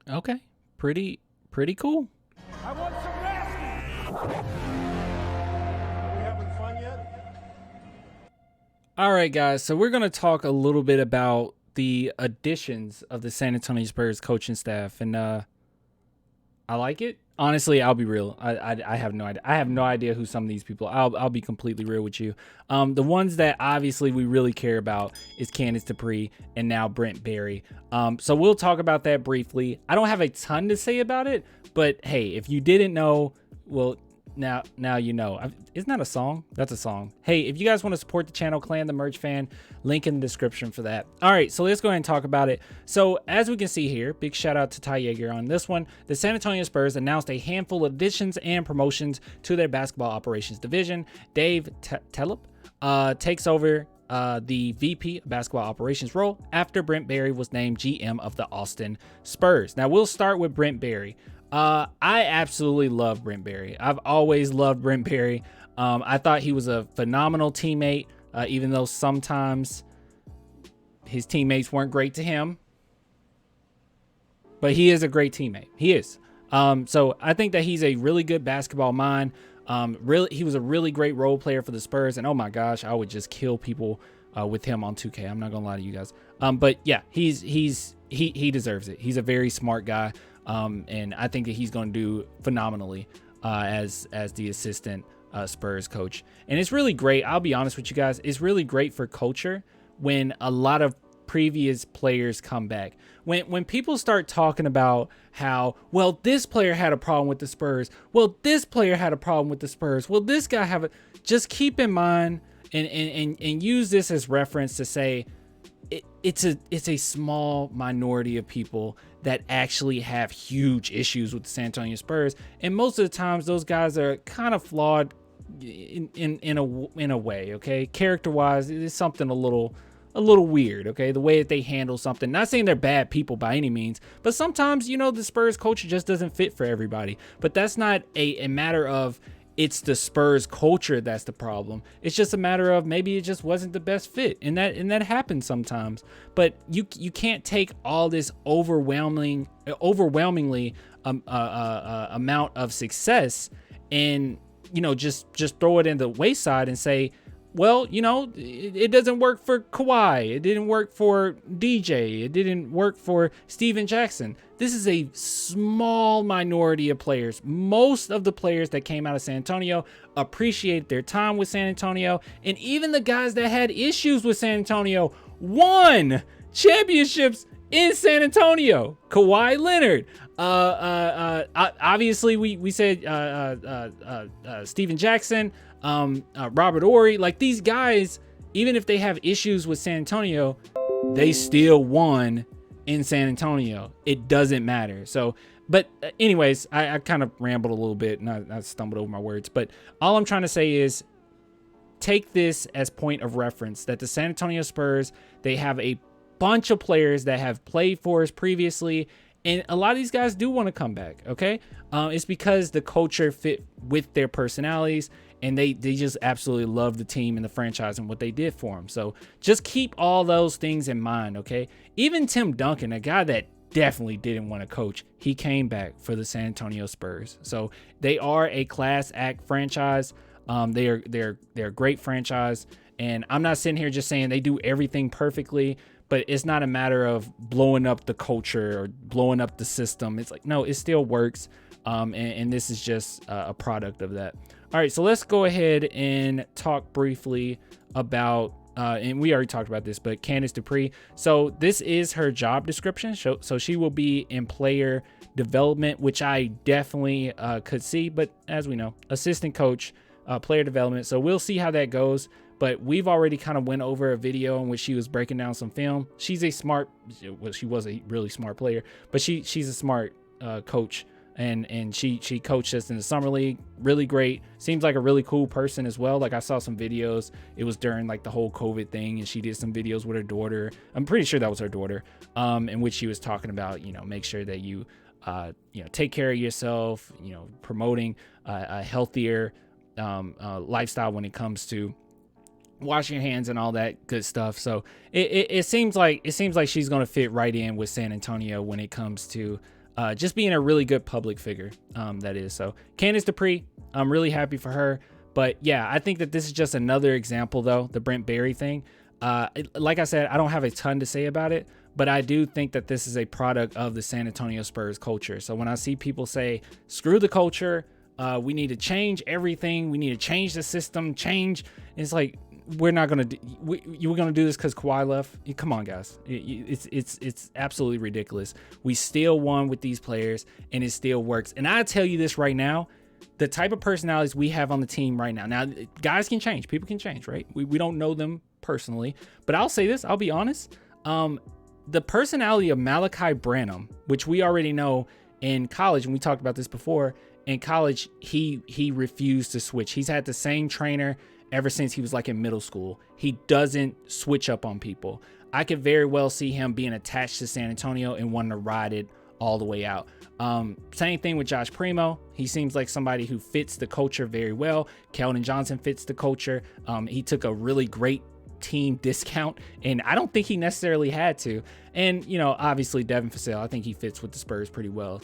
Okay. Pretty cool. I want some nasty. Are we having fun yet? All right, guys. So we're going to talk a little bit about the additions of the San Antonio Spurs coaching staff, and I like it. Honestly, I'll be real. I have no idea. I have no idea who some of these people. I'll be completely real with you. The ones that obviously we really care about is Candace Dupree and now Brent Barry. So we'll talk about that briefly. I don't have a ton to say about it, but hey, if you didn't know, well, now you know. Isn't that a song? That's a song. Hey, if you guys want to support the channel, Clan the Merch Fan, link in the description for that. All right, so let's go ahead and talk about it. So as we can see here, big shout out to Ty Yeager on this one. The San Antonio Spurs announced a handful of additions and promotions to their basketball operations division. Dave Telep takes over the VP of basketball operations role after Brent Barry was named GM of the Austin Spurs. Now we'll start with Brent Barry. I absolutely love Brent Barry. I've always loved Brent Barry. I thought he was a phenomenal teammate, even though sometimes his teammates weren't great to him. But he is a great teammate. He is. So I think that he's a really good basketball mind. He was a really great role player for the Spurs. And oh my gosh, I would just kill people with him on 2K. I'm not gonna lie to you guys. But yeah, he deserves it. He's a very smart guy. And I think that he's going to do phenomenally as the assistant Spurs coach. And it's really great. I'll be honest with you guys. It's really great for culture when a lot of previous players come back. When people start talking about how, well, this player had a problem with the Spurs. Well, this player had a problem with the Spurs. Well, this guy have a... Just keep in mind and use this as reference to say it's a small minority of people that actually have huge issues with the San Antonio Spurs, and most of the times those guys are kind of flawed in a way. Okay, character-wise, it's something a little weird. Okay, the way that they handle something. Not saying they're bad people by any means, but sometimes the Spurs culture just doesn't fit for everybody. But that's not a matter of it's the Spurs culture that's the problem. It's just a matter of maybe it just wasn't the best fit, and that happens sometimes. But you can't take all this overwhelmingly amount of success and just throw it in the wayside and say, well, it doesn't work for Kawhi. It didn't work for DJ. It didn't work for Steven Jackson. This is a small minority of players. Most of the players that came out of San Antonio appreciated their time with San Antonio. And even the guys that had issues with San Antonio won championships in San Antonio. Kawhi Leonard. Obviously, we said Steven Jackson. Robert Horry, like these guys, even if they have issues with San Antonio, they still won in San Antonio. It doesn't matter. So, but anyways, I kind of rambled a little bit and I stumbled over my words, but all I'm trying to say is take this as point of reference that the San Antonio Spurs, they have a bunch of players that have played for us previously. And a lot of these guys do want to come back. Okay. It's because the culture fit with their personalities. And they just absolutely love the team and the franchise and what they did for them. So just keep all those things in mind, okay? Even Tim Duncan, a guy that definitely didn't want to coach, he came back for the San Antonio Spurs. So they are a class act franchise. They're a great franchise. And I'm not sitting here just saying they do everything perfectly, but it's not a matter of blowing up the culture or blowing up the system. It's like, no, it still works. And this is just a product of that. All right, so let's go ahead and talk briefly about, and we already talked about this, but Candace Dupree. So this is her job description. So she will be in player development, which I definitely could see. But as we know, assistant coach, player development. So we'll see how that goes. But we've already kind of went over a video in which she was breaking down some film. She's a smart, well, she was a really smart player, but she's a smart coach. And she coached us in the summer league. Really great. Seems like a really cool person as well. Like I saw some videos. It was during like the whole COVID thing, and she did some videos with her daughter. I'm pretty sure that was her daughter, in which she was talking about, make sure that you, take care of yourself, promoting a healthier lifestyle when it comes to washing your hands and all that good stuff. So it seems like she's going to fit right in with San Antonio when it comes to just being a really good public figure. That is. So Candace Dupree, I'm really happy for her. But yeah, I think that this is just another example, though, the Brent Barry thing. Like I said, I don't have a ton to say about it, but I do think that this is a product of the San Antonio Spurs culture. So when I see people say, screw the culture, we need to change everything, we need to change the system, it's like, we're not going to you were going to do this because Kawhi left. Come on, guys. It's absolutely ridiculous. We still won with these players, and it still works. And I tell you this right now, the type of personalities we have on the team right now, guys can change, people can change, right? We don't know them personally, but I'll say this, I'll be honest. The personality of Malachi Branham, which we already know in college, and we talked about this before, in college, he refused to switch. He's had the same trainer ever since he was like in middle school. He doesn't switch up on people. I could very well see him being attached to San Antonio and wanting to ride it all the way out. Same thing with Josh Primo. He seems like somebody who fits the culture very well. Keldon Johnson fits the culture. He took a really great team discount, and I don't think he necessarily had to. And, you know, obviously Devin Vassell, I think he fits with the Spurs pretty well.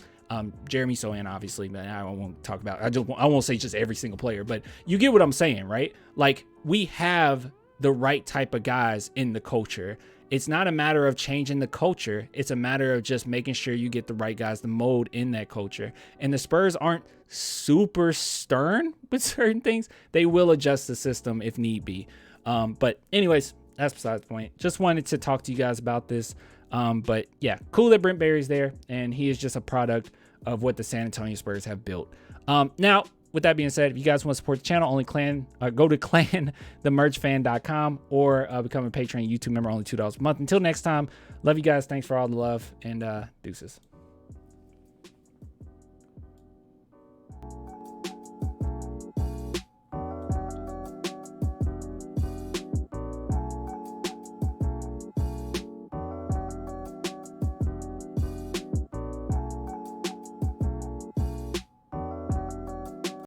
Jeremy Sohan, obviously, but I won't talk about, I won't say just every single player, but you get what I'm saying, right? Like, we have the right type of guys in the culture. It's not a matter of changing the culture. It's a matter of just making sure you get the right guys to mold in that culture. And the Spurs aren't super stern with certain things. They will adjust the system if need be. But anyways, that's besides the point. Just wanted to talk to you guys about this. But yeah, cool that Brent Barry's there, and he is just a product of what the San Antonio Spurs have built. Now, with that being said, if you guys want to support the channel, go to clanthemerchfan.com or become a Patreon YouTube member, only $2 a month. Until next time, love you guys. Thanks for all the love, and deuces.